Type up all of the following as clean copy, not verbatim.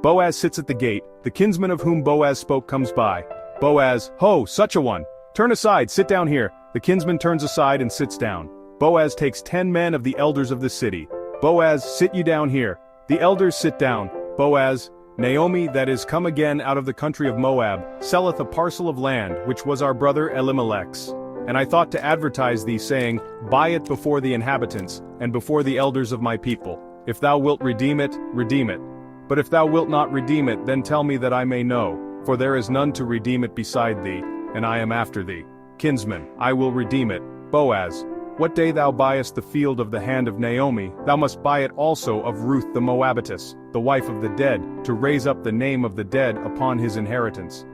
Boaz sits at the gate, the kinsman of whom Boaz spoke comes by. Boaz, ho, such a one! Turn aside, sit down here. The kinsman turns aside and sits down. Boaz takes 10 men of the elders of the city. Boaz, sit you down here. The elders sit down. Boaz, Naomi, that is come again out of the country of Moab, selleth a parcel of land, which was our brother Elimelech's. And I thought to advertise thee, saying, Buy it before the inhabitants, and before the elders of my people. If thou wilt redeem it, redeem it. But if thou wilt not redeem it, then tell me that I may know, for there is none to redeem it beside thee, and I am after thee. Kinsman, I will redeem it. Boaz, what day thou buyest the field of the hand of Naomi, thou must buy it also of Ruth the Moabitess, the wife of the dead, to raise up the name of the dead upon his inheritance.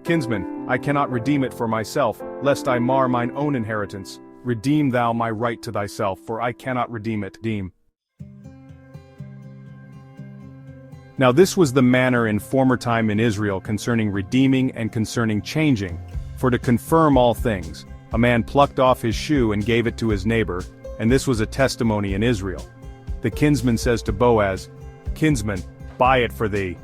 Kinsman, I cannot redeem it for myself, lest I mar mine own inheritance. Redeem thou my right to thyself, for I cannot redeem it. Now this was the manner in former time in Israel concerning redeeming and concerning changing, for to confirm all things, a man plucked off his shoe and gave it to his neighbor, and this was a testimony in Israel. The kinsman says to Boaz, Kinsman, buy it for thee.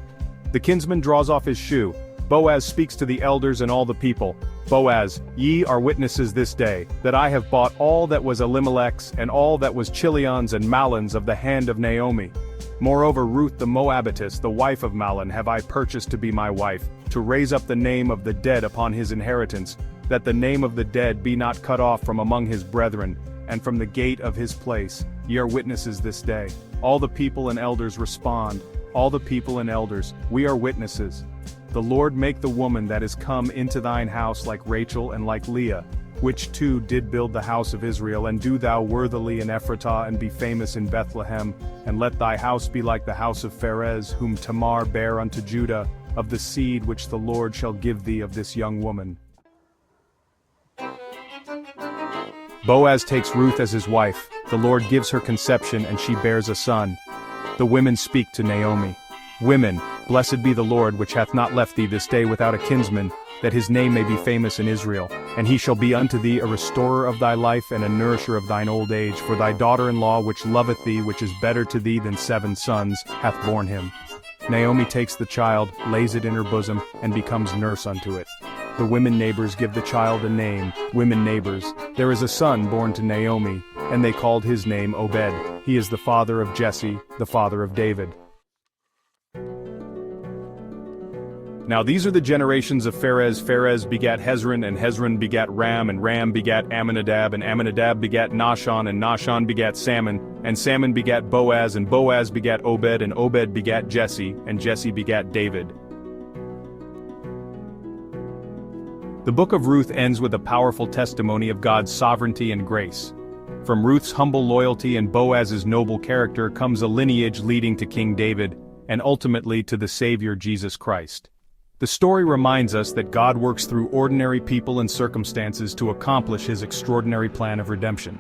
The kinsman draws off his shoe. Boaz speaks to the elders and all the people. Boaz, ye are witnesses this day, that I have bought all that was Elimelech's and all that was Chilion's and Mahlon's of the hand of Naomi. Moreover Ruth the Moabitess, the wife of Mahlon, have I purchased to be my wife, to raise up the name of the dead upon his inheritance, that the name of the dead be not cut off from among his brethren, and from the gate of his place. Ye are witnesses this day. All the people and elders respond. All the people and elders, we are witnesses. The Lord make the woman that is come into thine house like Rachel and like Leah, which two did build the house of Israel, and do thou worthily in Ephratah and be famous in Bethlehem, and let thy house be like the house of Pharez, whom Tamar bare unto Judah, of the seed which the Lord shall give thee of this young woman. Boaz takes Ruth as his wife. The Lord gives her conception, and she bears a son. The women speak to Naomi. Women, blessed be the Lord, which hath not left thee this day without a kinsman, that his name may be famous in Israel. And he shall be unto thee a restorer of thy life and a nourisher of thine old age, for thy daughter-in-law which loveth thee, which is better to thee than 7 sons, hath borne him. Naomi takes the child, lays it in her bosom, and becomes nurse unto it. The women neighbors give the child a name. Women neighbors, there is a son born to Naomi, and they called his name Obed. He is the father of Jesse, the father of David. Now these are the generations of Pharez. Pharez begat Hezron, and Hezron begat Ram, and Ram begat Amminadab, and Amminadab begat Nahshon, and Nahshon begat Salmon, and Salmon begat Boaz, and Boaz begat Obed, and Obed begat Jesse, and Jesse begat David. The book of Ruth ends with a powerful testimony of God's sovereignty and grace. From Ruth's humble loyalty and Boaz's noble character comes a lineage leading to King David, and ultimately to the Savior Jesus Christ. The story reminds us that God works through ordinary people and circumstances to accomplish his extraordinary plan of redemption.